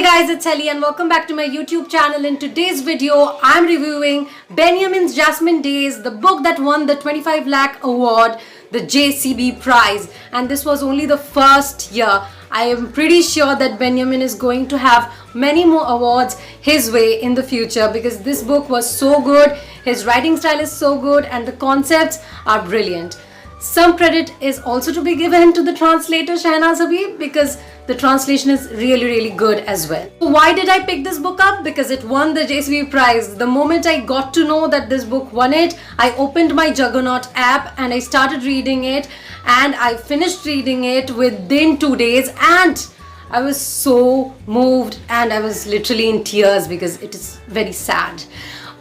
guys, it's Helly and welcome back to my YouTube channel. In today's video, I'm reviewing Benyamin's Jasmine Days, the book that won the 25 lakh award, the JCB prize. And this was only the first year. I am pretty sure that Benyamin is going to have many more awards his way in the future because this book was so good, his writing style is so good and the concepts are brilliant. Some credit is also to be given to the translator Shahnaz Habib because the translation is really good as well. So why did I pick this book up? Because it won the JCB prize. The moment I got to know that this book won it, I opened my Juggernaut app and I started reading it, and I finished reading it within 2 days, and I was so moved and I was literally in tears because it is very sad.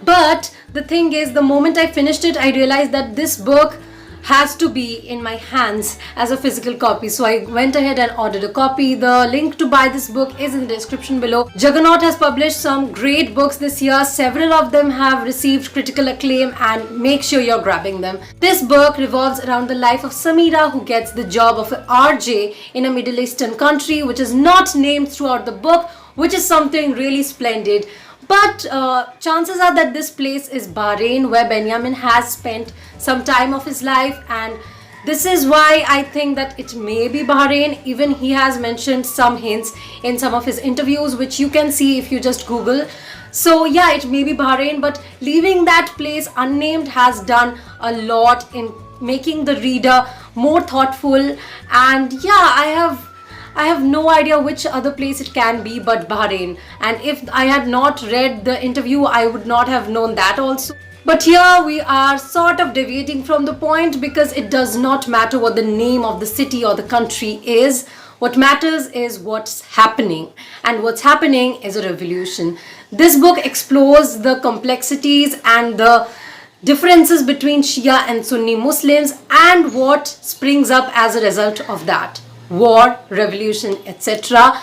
But the thing is, the moment I finished it, I realized that this book has to be in my hands as a physical copy. So I went ahead and ordered a copy. The link to buy this book is in the description below. Juggernaut has published some great books this year. Several of them have received critical acclaim, and make sure you're grabbing them. This book revolves around the life of Samira, who gets the job of an RJ in a Middle Eastern country which is not named throughout the book, which is something really splendid. But chances are that this place is Bahrain, where Benyamin has spent some time of his life, and this is why I think that it may be Bahrain. Even he has mentioned some hints in some of his interviews, which you can see if you just Google. So yeah, it may be Bahrain, but leaving that place unnamed has done a lot in making the reader more thoughtful. And yeah, I have no idea which other place it can be but Bahrain. And if I had not read the interview, I would not have known that also. But here we are sort of deviating from the point, because it does not matter what the name of the city or the country is. What matters is what's happening. And what's happening is a revolution. This book explores the complexities and the differences between Shia and Sunni Muslims and what springs up as a result of that. War, revolution, etc.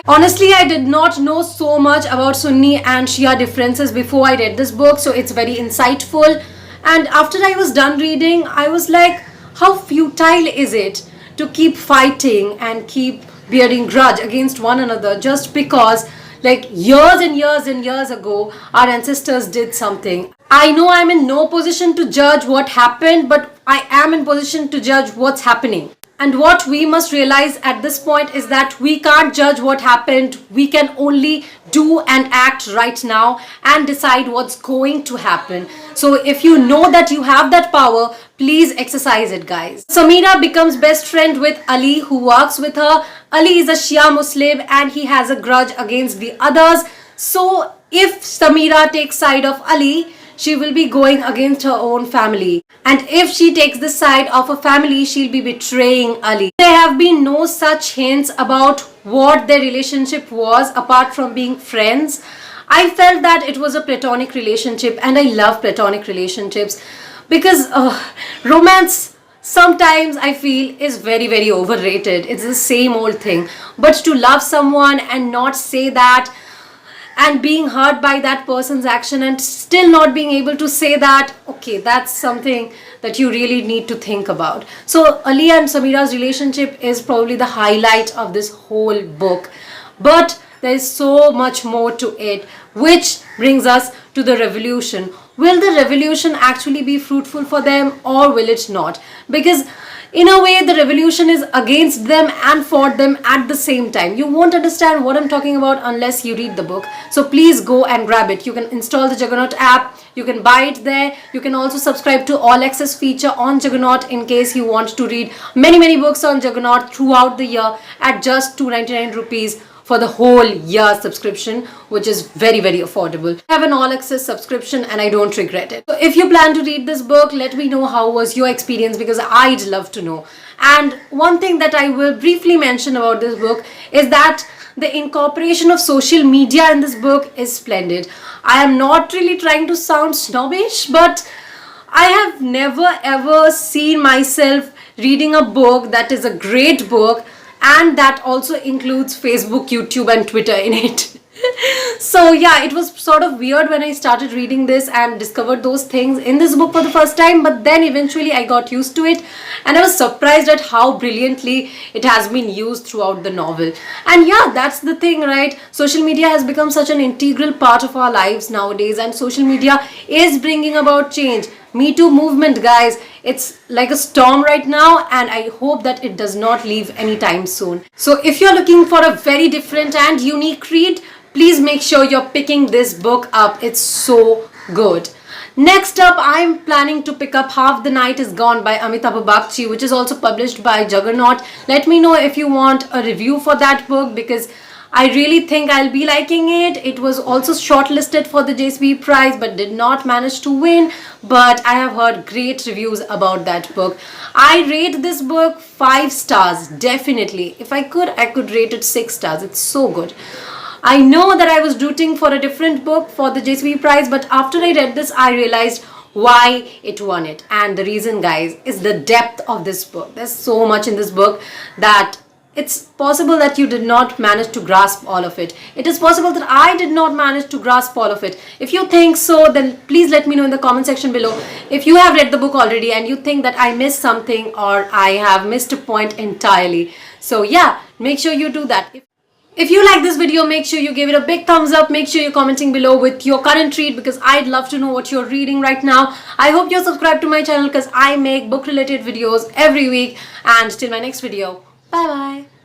Honestly, I did not know so much about Sunni and Shia differences before I read this book, so it's very insightful. And after I was done reading, I was like, how futile is it to keep fighting and keep bearing grudge against one another just because, like, years and years ago, our ancestors did something. I know I'm in no position to judge what happened, but I am in position to judge what's happening. And what we must realize at this point is that we can't judge what happened. We can only do and act right now and decide what's going to happen. So if you know that you have that power, please exercise it, guys. Samira becomes best friend with Ali, who works with her. Ali is a Shia Muslim and he has a grudge against the others. So if Samira takes side of Ali, she will be going against her own family. And if she takes the side of a family, she'll be betraying Ali. There have been no such hints about what their relationship was apart from being friends. I felt that it was a platonic relationship, and I love platonic relationships because romance sometimes I feel is very overrated. It's the same old thing. But to love someone and not say that, and being hurt by that person's action and still not being able to say that, okay, that's something that you really need to think about. So Ali and Samira's relationship is probably the highlight of this whole book. But there is so much more to it, which brings us to the revolution. Will the revolution actually be fruitful for them, or will it not? Because in a way, the revolution is against them and for them at the same time. You won't understand what I'm talking about unless you read the book. So please go and grab it. You can install the Juggernaut app. You can buy it there. You can also subscribe to All Access feature on Juggernaut in case you want to read many books on Juggernaut throughout the year at just 299 rupees for the whole year subscription, which is very affordable. I have an all access subscription and I don't regret it. So if you plan to read this book, let me know how was your experience, because I'd love to know. And one thing that I will briefly mention about this book is that the incorporation of social media in this book is splendid. I am not really trying to sound snobbish, but I have never ever seen myself reading a book that is a great book and that also includes Facebook, YouTube and Twitter in it. So yeah, it was sort of weird when I started reading this and discovered those things in this book for the first time, but then eventually I got used to it and I was surprised at how brilliantly it has been used throughout the novel. And yeah, that's the thing, right? Social media has become such an integral part of our lives nowadays, and social media is bringing about change. Me Too movement, guys, it's like a storm right now, and I hope that it does not leave anytime soon. So if you're looking for a very different and unique read, please make sure you're picking this book up. It's so good. Next up, I'm planning to pick up Half the Night Is Gone by Amitabh Bakshi, which is also published by Juggernaut. Let me know if you want a review for that book, because I really think I'll be liking it. It was also shortlisted for the JCB prize but did not manage to win. But I have heard great reviews about that book. I rate this book 5 stars, definitely. If I could rate it 6 stars. It's so good. I know that I was rooting for a different book for the JCB prize, but after I read this, I realized why it won it. And the reason, guys, is the depth of this book. There's so much in this book that it's possible that you did not manage to grasp all of it. It is possible that I did not manage to grasp all of it. If you think so, then please let me know in the comment section below. If you have read the book already and you think that I missed something or I have missed a point entirely. So yeah, make sure you do that. If you like this video, make sure you give it a big thumbs up. Make sure you're commenting below with your current read, because I'd love to know what you're reading right now. I hope you're subscribed to my channel because I make book related videos every week. And till my next video, bye bye.